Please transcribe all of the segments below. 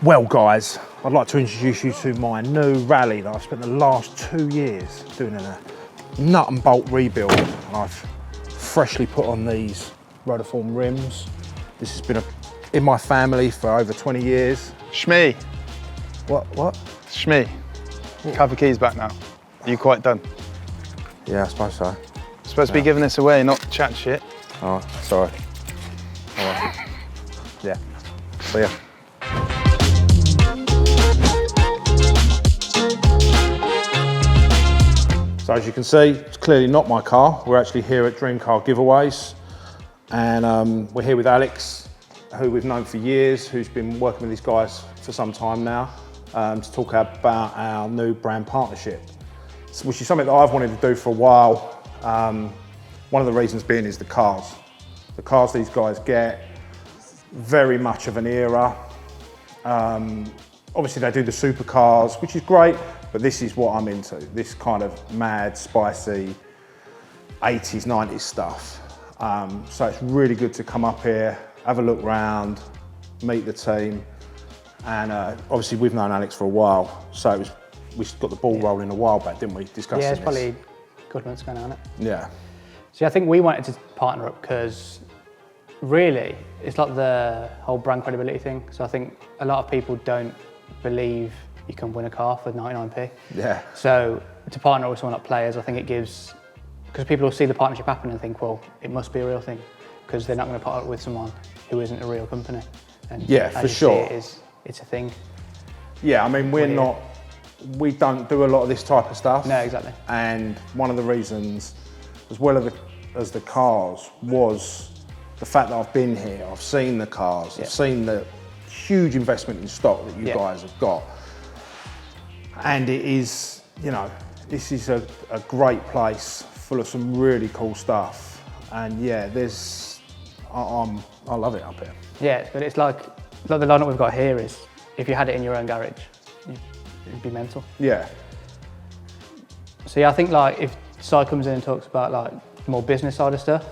Well guys, I'd like to introduce you to my new rally that I've spent the last 2 years doing a nut and bolt rebuild. And I've freshly put on these Rotiform rims. This has been in my family for over 20 years. Shmee. What? Shmee. Have the keys back now. Are you quite done? Yeah, I suppose so. Supposed to be giving this away, not chat shit. Oh, sorry. All right. Yeah. So yeah. So as you can see, it's clearly not my car. We're actually here at Dream Car Giveaways. And we're here with Alex, who we've known for years, who's been working with these guys for some time now, to talk about our new brand partnership, which is something that I've wanted to do for a while. One of the reasons being is the cars. The cars these guys get, very much of an era. Obviously they do the supercars, which is great, but this is what I'm into. This kind of mad, spicy 80s, 90s stuff. So it's really good to come up here, have a look round, meet the team. And obviously we've known Alex for a while, so we got the ball rolling a while back, didn't we, discussing this? Yeah, it's probably a good months ago now, isn't it? Yeah. So I think we wanted to partner up because really, it's like the whole brand credibility thing. So I think a lot of people don't believe you can win a car for 99p. Yeah. So to partner with someone like Players, I think it gives, because people will see the partnership happen and think, well, it must be a real thing, because they're not going to partner with someone who isn't a real company. And yeah, for sure. It's a thing. Yeah, I mean, we don't do a lot of this type of stuff. No, exactly. And one of the reasons, as well as the cars, was the fact that I've been here, I've seen the cars, I've seen the huge investment in stock that you guys have got. And it is, you know, this is a great place full of some really cool stuff. And yeah, I love it up here. Yeah, but it's like the lineup we've got here is, if you had it in your own garage, it'd be mental. Yeah. So yeah, I think like if Si comes in and talks about like the more business side of stuff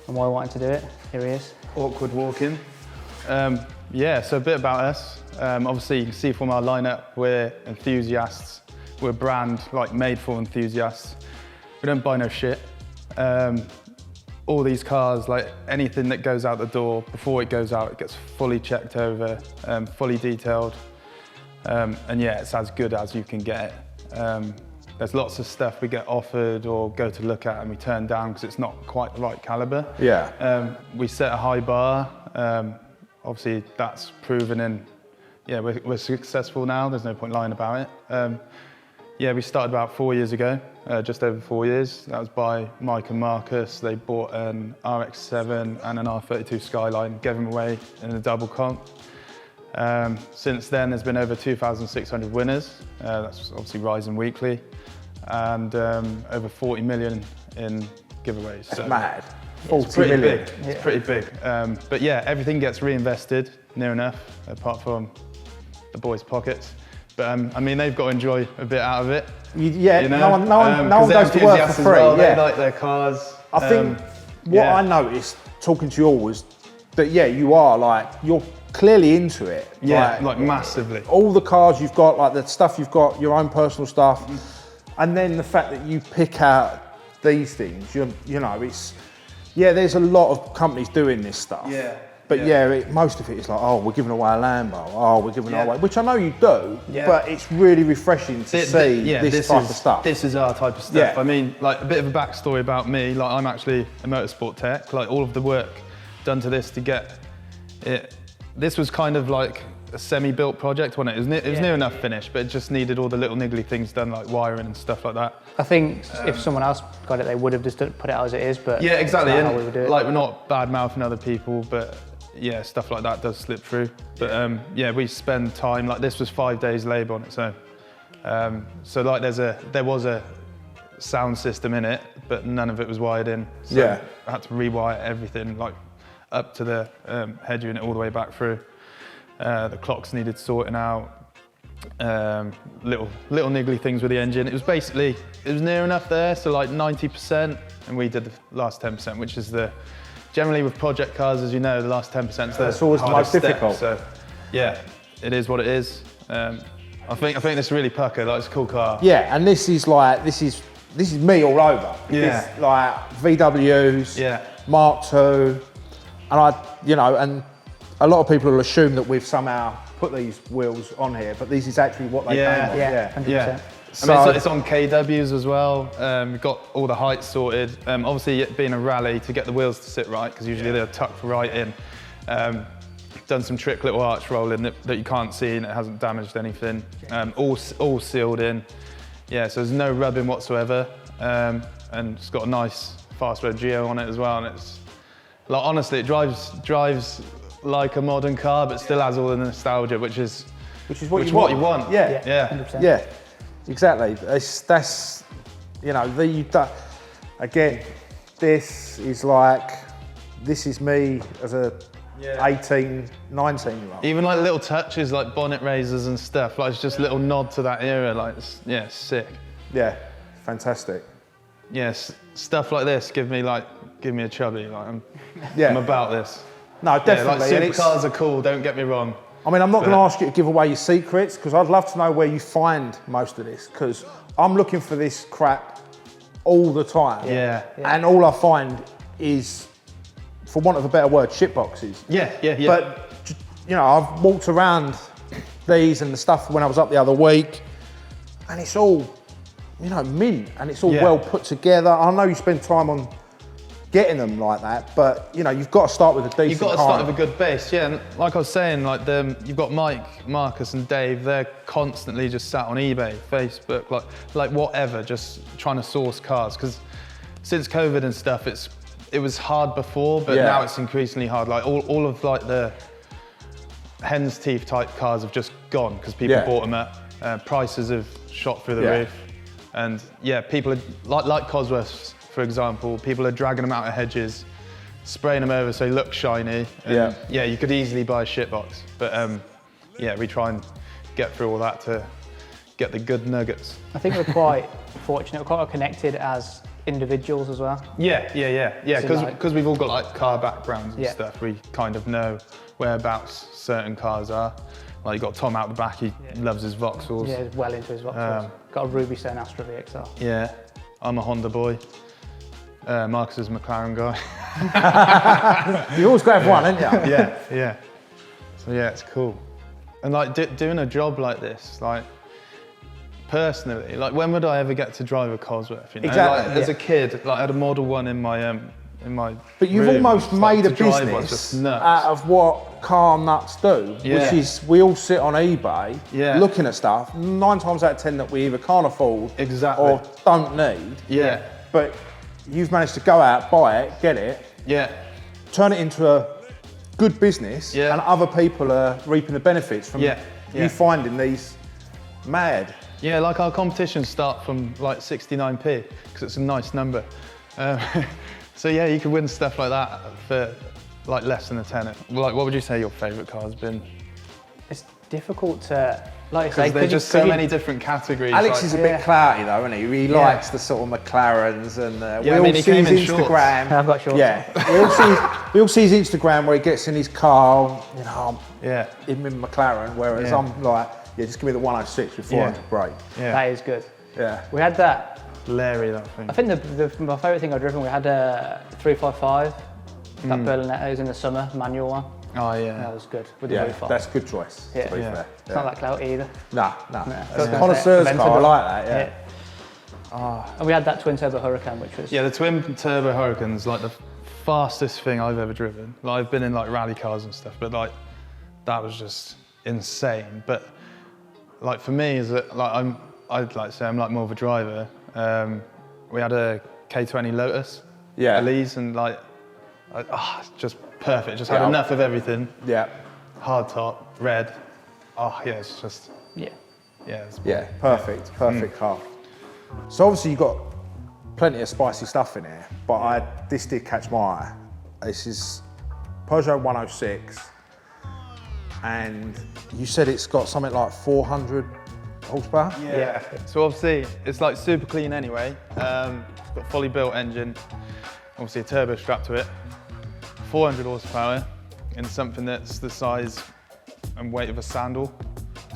and why I wanted to do it, here he is. Awkward walk-in. Yeah, so a bit about us. Obviously you can see from our lineup, we're enthusiasts. We're a brand like made for enthusiasts. We don't buy no shit. All these cars, like anything that goes out the door, before it goes out, it gets fully checked over, fully detailed. And yeah, it's as good as you can get it. There's lots of stuff we get offered or go to look at and we turn down because it's not quite the right caliber. Yeah. We set a high bar. Obviously that's proven in, yeah, we're successful now. There's no point lying about it. Yeah, we started about 4 years ago, just over 4 years. That was by Mike and Marcus. They bought an RX-7 and an R32 Skyline, gave them away in a double comp. Since then, there's been over 2,600 winners. That's obviously rising weekly. And over 40 million in giveaways. That's mad. 40 it's pretty million. Big. It's pretty big. But yeah, everything gets reinvested, near enough, apart from the boys' pockets. But I mean, they've got to enjoy a bit out of it. Yeah, you know? no one goes to work for free. Well. Yeah. They like their cars. I think what I noticed talking to you all was that, yeah, you're clearly into it. Yeah, like massively. All the cars you've got, like the stuff you've got, your own personal stuff. And then the fact that you pick out these things, you know, it's, yeah, there's a lot of companies doing this stuff. Yeah. But most of it is like, oh, we're giving away a Lambo, oh, we're giving away, which I know you do, but it's really refreshing to see this type of stuff. This is our type of stuff. Yeah. I mean, like a bit of a backstory about me, like I'm actually a motorsport tech, like all of the work done to this to get it, this was kind of like a semi-built project, wasn't it? It was near enough finished, but it just needed all the little niggly things done, like wiring and stuff like that. I think if someone else got it, they would have just put it out as it is, but yeah, exactly. That's not how we would do it. Like we're not bad-mouthing other people, but yeah, stuff like that does slip through. But yeah, we spend time, like this was 5 days labour on its own. So like there was a sound system in it, but none of it was wired in. So I had to rewire everything, like up to the head unit all the way back through. The clocks needed sorting out. Little niggly things with the engine. It was near enough there, so like 90%, and we did the last 10%, which is generally with project cars, as you know, the last 10% is it's always the most difficult. So yeah, it is what it is. I think this is really pucker. Like, it's a cool car. Yeah, and this is me all over. Yeah. It's like VWs, Yeah. Mark II, and and a lot of people will assume that we've somehow put these wheels on here, but this is actually what they came on. Yeah, 100%. Yeah. So, I mean, it's on KWs as well. We've got all the heights sorted. Obviously, it being a rally, to get the wheels to sit right, because usually they're tucked right in. Done some trick little arch rolling that you can't see, and it hasn't damaged anything. All sealed in. Yeah, so there's no rubbing whatsoever. And it's got a nice fast road geo on it as well. And it's like, honestly, it drives like a modern car, but still has all the nostalgia, which is what you want. Yeah, Yeah. 100%. yeah, exactly. That's again. This is me as a 18, 19-year-old. Even like little touches like bonnet raisers and stuff, like it's just a little nod to that era, like it's sick. Yeah, fantastic. Yes, stuff like this give me a chubby, like I'm about this. No, definitely. Yeah, like supercars are cool, don't get me wrong. I mean, I'm not going to ask you to give away your secrets, because I'd love to know where you find most of this, because I'm looking for this crap all the time. Yeah. And all I find is, for want of a better word, shit boxes. Yeah. But, I've walked around these and the stuff when I was up the other week, and it's all, mint, and it's all well put together. I know you spend time on getting them like that, but you've got to start with a decent You've got to start with a good base, yeah. And like I was saying, like you've got Mike, Marcus, and Dave. They're constantly just sat on eBay, Facebook, like whatever, just trying to source cars. Because since COVID and stuff, it was hard before, but now it's increasingly hard. Like all of like the hen's teeth type cars have just gone because people bought them at prices have shot through the roof, and people are like Cosworths, for example. People are dragging them out of hedges, spraying them over so they look shiny. And you could easily buy a shit box, but we try and get through all that to get the good nuggets. I think we're quite fortunate. We're quite connected as individuals as well. Yeah. So Because we've all got like car backgrounds and stuff. We kind of know whereabouts certain cars are. Like you got Tom out the back. He loves his Vauxhalls. Yeah, he's well into his Vauxhalls. Got a Ruby Stone Astra VXR. Yeah, I'm a Honda boy. Marcus is a McLaren guy. You always got to have one, haven't you? Yeah. So it's cool. And like doing a job like this, like personally, like when would I ever get to drive a Cosworth? Exactly. Like, as a kid, like I had a Model 1 in my But you've room. almost Like, made a to drive was business just nuts. out of what car nuts do, which is we all sit on eBay looking at stuff. 9 times out of 10 that we either can't afford or don't need. Yeah. But you've managed to go out, buy it, get it, turn it into a good business, and other people are reaping the benefits from you finding these mad. Yeah, like our competitions start from like 69p because it's a nice number. So you can win stuff like that for like less than a tenner. Like, what would you say your favourite car has been? It's difficult to, like I say, there's just so many different categories. Alex is a bit clouty though, isn't he? He likes the sort of McLarens and we all see his Instagram. I've got shorts. Yeah, we all see his Instagram where he gets in his car, in McLaren, whereas I'm like, just give me the 106 with 400 brake. Yeah. That is good. Yeah. We had that. Larry, that thing. I think my favourite thing I've driven, we had a 355, that Berlinetta was in the summer, manual one. Oh yeah. That was good. With the roof off. That's a good choice, to be fair. It's not that clouty either. No. It's a connoisseur's car, I like that, And we had that twin turbo Hurricane, which was... Yeah, the twin turbo Hurricane's like the fastest thing I've ever driven. Like I've been in like rally cars and stuff, but like that was just insane. But like for me, is that like I'd like to say I'm like more of a driver. We had a K20 Lotus, Elise, and like, it's just perfect. Just had enough of everything. Yeah. Hard top, red. It's just. It's perfect car. So obviously you've got plenty of spicy stuff in here, but this did catch my eye. This is Peugeot 106, and you said it's got something like 400 horsepower? Yeah. So obviously it's like super clean anyway. It's got a fully built engine, obviously a turbo strap to it, 400 horsepower in something that's the size and weight of a sandal.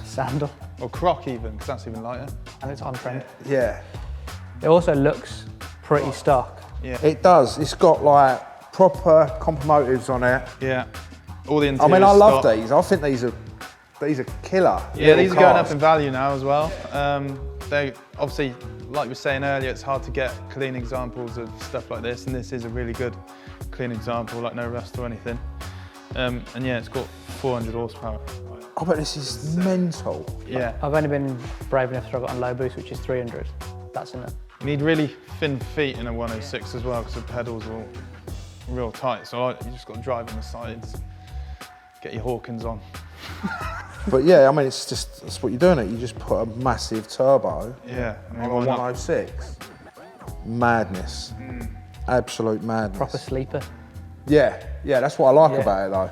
Sandal. Or croc even, because that's even lighter. And it's on trend. Yeah. It also looks pretty stock. Yeah. It does. It's got like proper comp motives on it. Yeah. All the I interiors. mean, I love stock. these. I think these are killer. Yeah, little these are going cars. up in value now as well. They obviously, like we were saying earlier, it's hard to get clean examples of stuff like this, and this is a really good clean example, like no rust or anything. And yeah, it's got 400 horsepower. I bet this is mental. Yeah. I've only been brave enough to drive it on low boost, which is 300. That's enough. You need really thin feet in a 106 as well, because the pedals are all real tight. So you just got to drive on the sides, get your Hawkins on. But yeah, I mean, that's what you're doing. You just put a massive turbo Yeah. on a 106. Madness. Absolute madness. Proper sleeper. Yeah, that's what I like Yeah. about it though.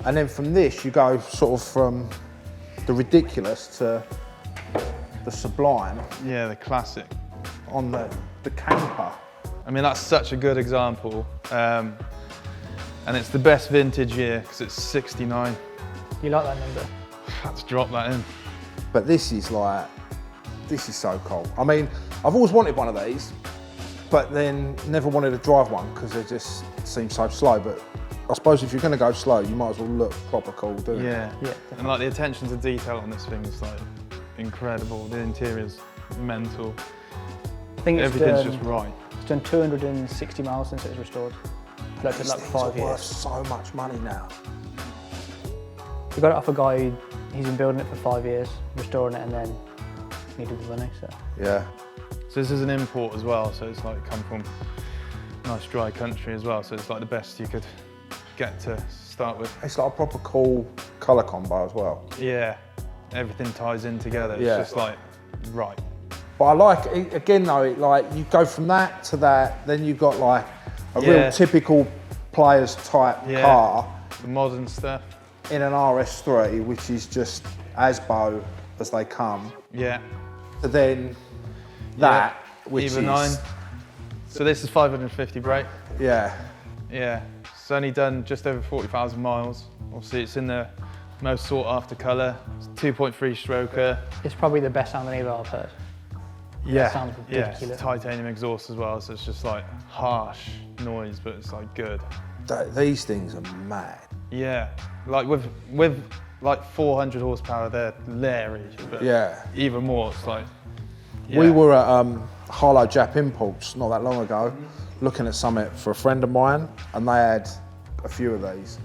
And then from this, you go sort of from the ridiculous to the sublime Yeah, the classic. on the camper. I mean, that's such a good example. And it's the best vintage year, because it's 69. You like that number? Had to drop that in. But this is so cool. I mean, I've always wanted one of these, but then never wanted to drive one because they just seem so slow. But I suppose if you're going to go slow, you might as well look proper cool, do you? Yeah. Yeah. And like the attention to detail on this thing is like incredible. The interior's mental. I think it's Everything's done, just right. it's done 260 miles since it was restored. Like, These like things 5 are worth years. so much money now. We got it off a guy, he's been building it for 5 years, restoring it, and then needed the money, so. Yeah. So this is an import as well, so it's like come from nice dry country as well, so it's like the best you could get to start with. It's like a proper cool colour combo as well. Yeah, everything ties in together. It's Yeah. just like, right. But I like it, again though, like you go from that to that, then you've got like a real Yeah. typical players type Yeah. car The modern stuff. in an RS3, which is just as bow as they come. Yeah. To then that, which Eva is 9. So this is 550 brake. yeah, Yeah, it's only done just over 40,000 miles. Obviously it's in the most sought after colour. It's 2.3 stroker. It's probably the best sounding Evo I've heard. Yeah, sounds yeah, ridiculous. it's titanium exhaust as well, so it's just like harsh noise, but it's like good. these things are mad. Yeah, like with like 400 horsepower, they're leery, but Yeah. even more, it's like, We yeah. were at Harlow Jap Imports not that long ago, looking at something for a friend of mine, and they had a few of these,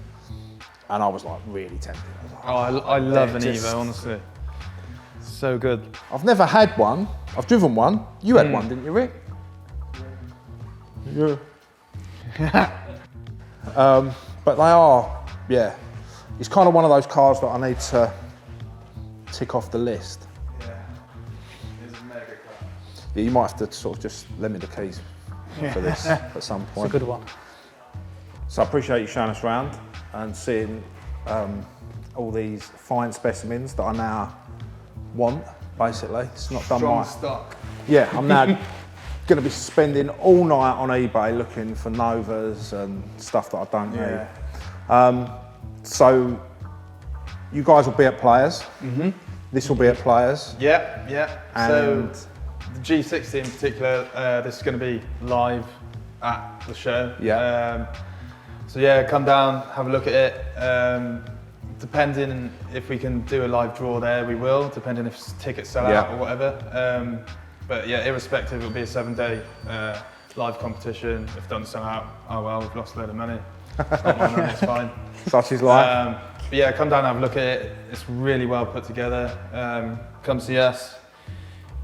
and I was like really tempted. I was like, Oh, I love they're an just- Evo, honestly. So good. I've never had one. I've driven one. You had one, didn't you, Rick? Yeah. But they are, yeah. It's kind of one of those cars that I need to tick off the list. Yeah, it's a mega car. Yeah, you might have to sort of just lend me the keys for this at some It's a point. good one. So I appreciate you showing us around and seeing all these fine specimens that I now want, basically. It's not done Strong my... stock. Yeah, I'm now going to be spending all night on eBay looking for Novas and stuff that I don't need. So you guys will be at Players. Mm-hmm. This will be at Players. Yeah, yeah. And So the G60 in particular, this is going to be live at the show. Yeah. So yeah, come down, have a look at it. Depending if we can do a live draw there, we will. Depending if tickets sell out or whatever. But yeah, irrespective, it'll be a 7-day live competition. If it doesn't sell out, oh well, we've lost a load of money. It's not my money, it's fine. such is life. But yeah, come down and have a look at it. It's really well put together. Come see us.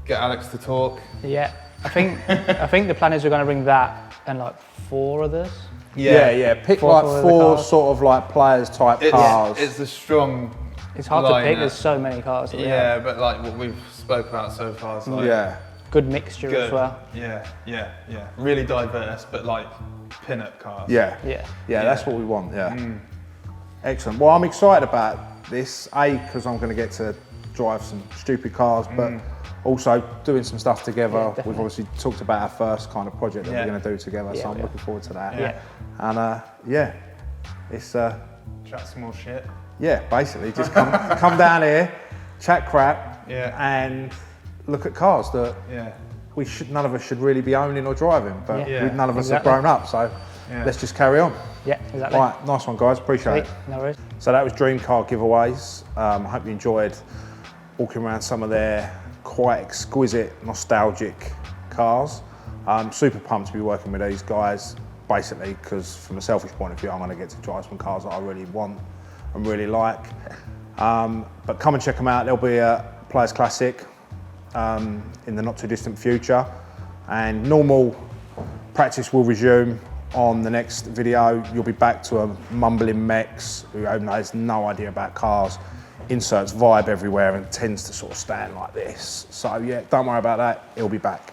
Get Alex to talk. Yeah, I think the plan is we're going to bring that and like 4 others. Yeah. Pick Four like of the 4 cars. sort of like Players type cars. It's a strong. It's hard to pick. lineup. There's so many cars. that we have. Yeah, but like what we've spoke about so far is like Yeah. Good mixture good. as well. Yeah. Really diverse, but like pin-up cars. Yeah. Yeah. That's what we want. Yeah. Excellent. Well, I'm excited about this. Because I'm going to get to drive some stupid cars, but also doing some stuff together. Yeah, We've definitely. obviously talked about our first kind of project that Yeah. we're going to do together, so I'm we looking forward to that. Yeah. And it's Chat some more shit. Yeah, basically, just come down here, chat crap, Yeah. and look at cars that Yeah. none of us should really be owning or driving, but Yeah. none of us Exactly. have grown up, so Yeah. let's just carry on. Yeah, exactly. Right, nice one, guys. Appreciate it. Sweet, no worries. So that was Dream Car giveaways. I hope you enjoyed walking around some of their quite exquisite, nostalgic cars. Super pumped to be working with these guys, basically, because from a selfish point of view, I'm going to get to drive some cars that I really want and really like. But come and check them out. There'll be a Players Classic in the not too distant future, and normal practice will resume on the next video. You'll be back to a mumbling Mex who has no idea about cars, inserts vibe everywhere and tends to sort of stand like this. So yeah, don't worry about that, he'll be back.